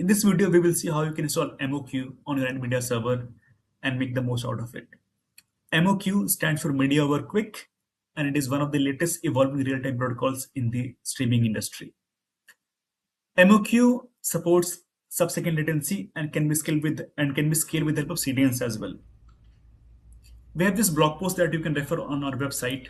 In this video, we will see how you can install MOQ on your NVIDIA server and make the most out of it. MOQ stands for Media over QUIC, and it is one of the latest evolving real-time protocols in the streaming industry. MOQ supports sub-second latency and can be scaled with the help of CDNs as well. We have this blog post that you can refer on our website,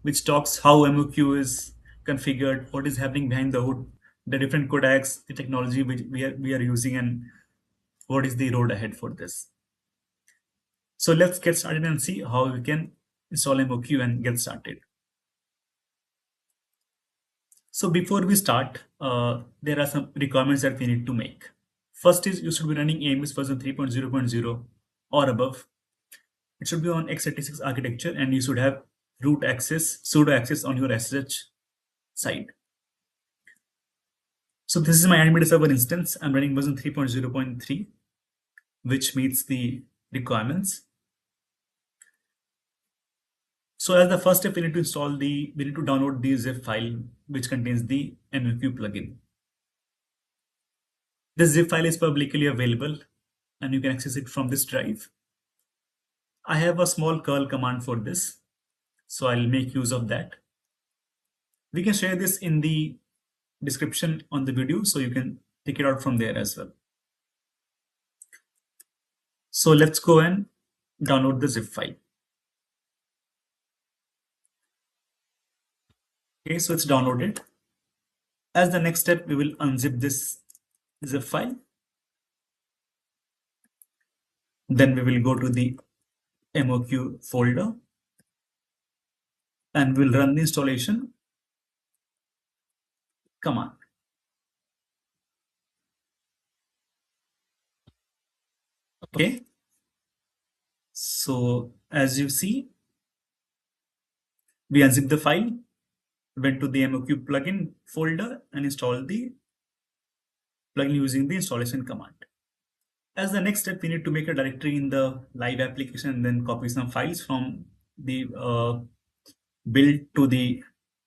which talks how MOQ is configured, what is happening behind the hood, the different codecs, the technology which we are using, and what is the road ahead for this. So let's get started and see how we can install MOQ and get started. So before we start, there are some requirements that we need to make. First is you should be running AMS version 3.0.0 or above. It should be on x86 architecture, and you should have root access, sudo access on your SSH side. So this is my NVIDIA server instance. I'm running version 3.0.3, which meets the requirements. So as the first step, we need to download the zip file which contains the MOQ plugin. This zip file is publicly available and you can access it from this drive. I have a small curl command for this, so I'll make use of that. We can share this in the description on the video, so you can take it out from there as well. So let's go and download the zip file. Okay, so it's downloaded. As the next step, we will unzip this zip file. Then we will go to the MOQ folder and we'll run the installation command. Okay, so as you see, we unzip the file, went to the MOQ plugin folder and installed the plugin using the installation command. As the next step, we need to make a directory in the live application and then copy some files from the build to the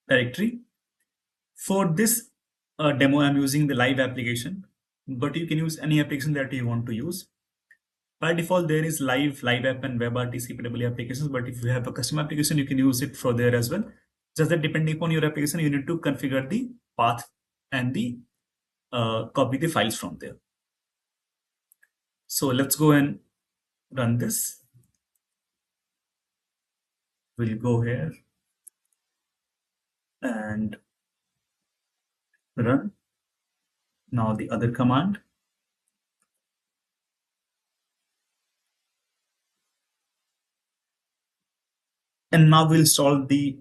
directory. For this demo, I'm using the live application, but you can use any application that you want to use. By default, there is live app and WebRTC PW applications, but if you have a custom application, you can use it for there as well. Just that depending upon your application, you need to configure the path and the copy the files from there. So let's go and run this. We'll go here and run. Now the other command. And now we will restart the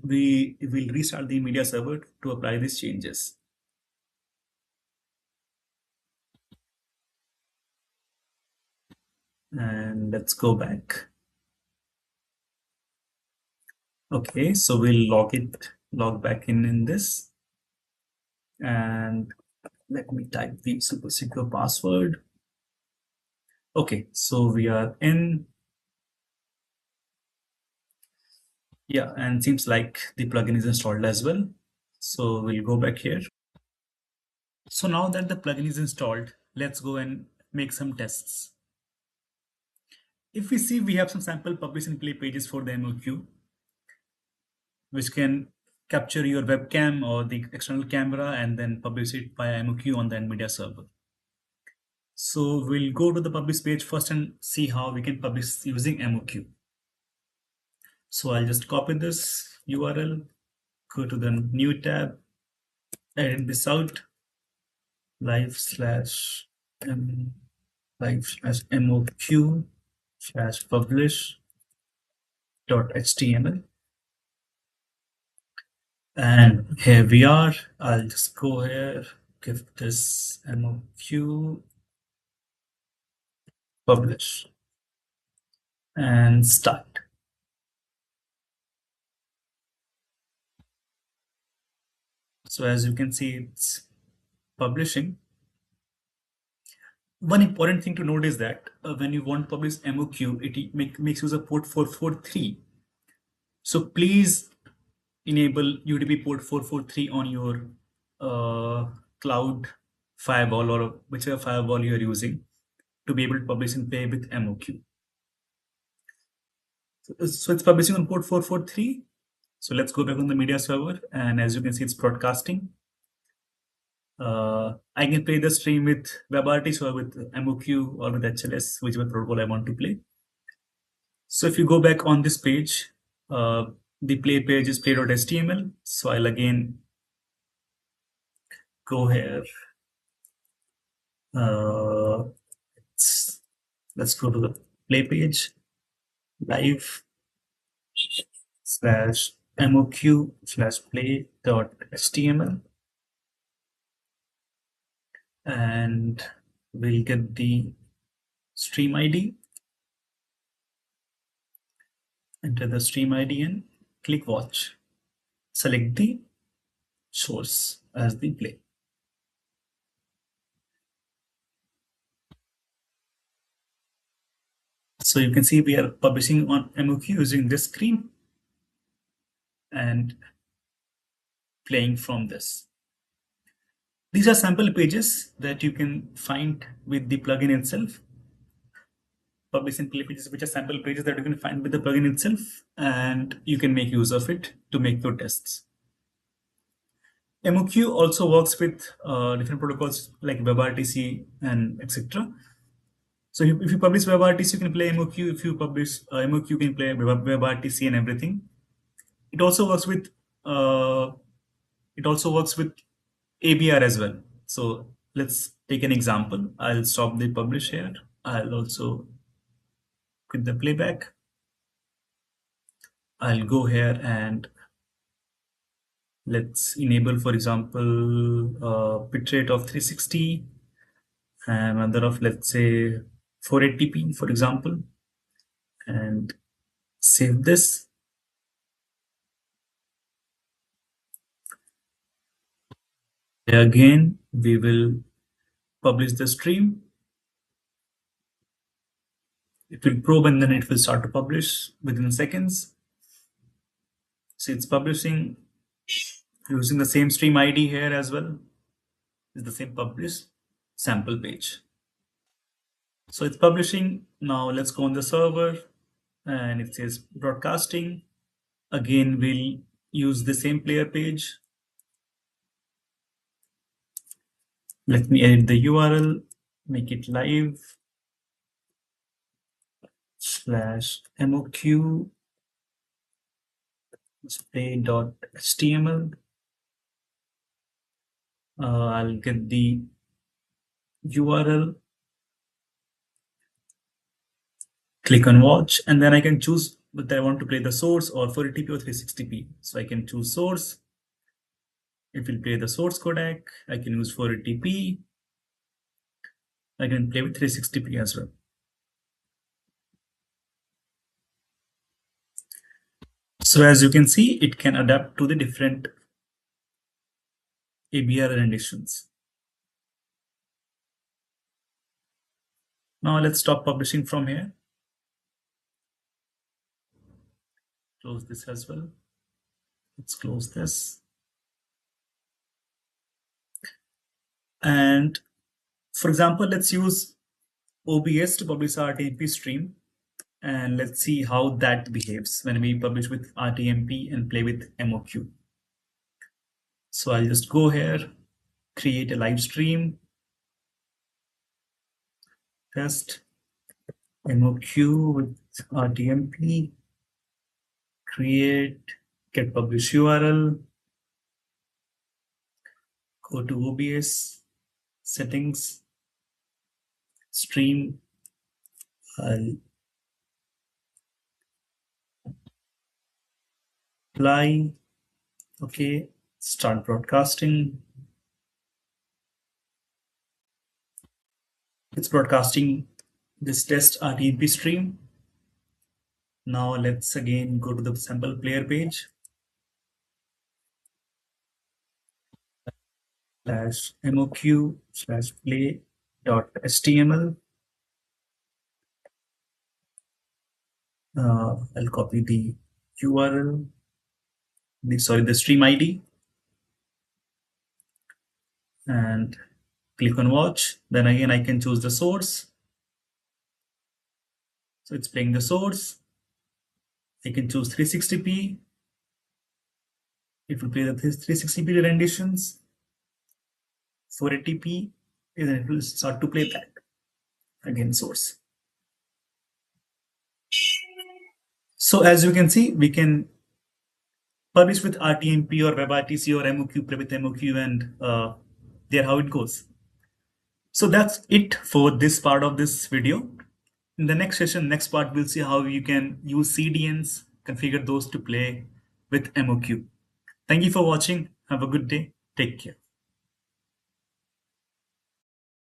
media server to apply these changes. And let's go back. Okay, so we'll log back in this. And let me type the super secure password. Okay, so we are in. Yeah, and seems like the plugin is installed as well. So we'll go back here. So now that the plugin is installed, let's go and make some tests. If we see, we have some sample publish and play pages for the MOQ, which can capture your webcam or the external camera and then publish it via MOQ on the NVIDIA server. So we'll go to the publish page first and see how we can publish using MOQ. So I'll just copy this URL, go to the new tab, edit this out, live/MOQ/publish.html. And here we are. I'll just go here, give this MOQ publish and start. So as you can see, it's publishing. One important thing to note is that when you want to publish MOQ, it makes use of port 443. So please enable UDP port 443 on your cloud firewall or whichever firewall you are using to be able to publish and play with MOQ. So it's publishing on port 443. So let's go back on the media server, and as you can see, it's broadcasting. I can play the stream with WebRTC or with MOQ or with HLS, whichever protocol I want to play. So if you go back on this page, the play page is play.html. So I'll again go here. Let's go to the play page, live / MOQ / play.html, and we'll get the stream ID. Enter the stream ID and click watch. Select the source as the play. So you can see we are publishing on MOQ using this screen and playing from this. These are sample pages that you can find with the plugin itself. Publish and play pages, which are sample pages that you can find with the plugin itself, and you can make use of it to make your tests. MOQ also works with different protocols like WebRTC and etc. So if you publish WebRTC, you can play MOQ. If you publish MOQ, you can play WebRTC and everything. It also works with ABR as well. So let's take an example. I'll stop the publish here. I'll also quit the playback. I'll go here and let's enable, for example, bitrate of 360 and another of, let's say, 480p, for example, and save this. Again, we will publish the stream. It will probe and then it will start to publish within seconds. So it's publishing using the same stream ID here as well. It's the same publish sample page. So it's publishing. Now let's go on the server and it says broadcasting. Again, we'll use the same player page. Let me edit the URL, make it live / MOQ play.html. I'll get the URL, click on watch, and then I can choose whether I want to play the source or 480p or 360p. So I can choose source. It will play the source codec. I can use 480p. I can play with 360p as well. So as you can see, it can adapt to the different ABR renditions. Now let's stop publishing from here. Close this as well. Let's close this. And for example, let's use OBS to publish our RTMP stream. And let's see how that behaves when we publish with RTMP and play with MOQ. So I'll just go here, create a live stream, test MOQ with RTMP, create, get publish URL, go to OBS, settings, stream, I'll apply, okay, start broadcasting. It's broadcasting this test RTMP stream. Now let's again go to the sample player page. /MOQ / play.html. I'll copy the URL, the stream ID, and Click on watch. Then again, I can choose the source. So it's playing the source. I can choose 360p. It will play the 360p renditions. 480p. And then it will start to play back. Again, source. So as you can see, we can publish with RTMP or WebRTC or MOQ, play with MOQ, and there how it goes. So that's it for this part of this video. In the next session, next part, we'll see how you can use CDNs, configure those to play with MOQ. Thank you for watching. Have a good day. Take care.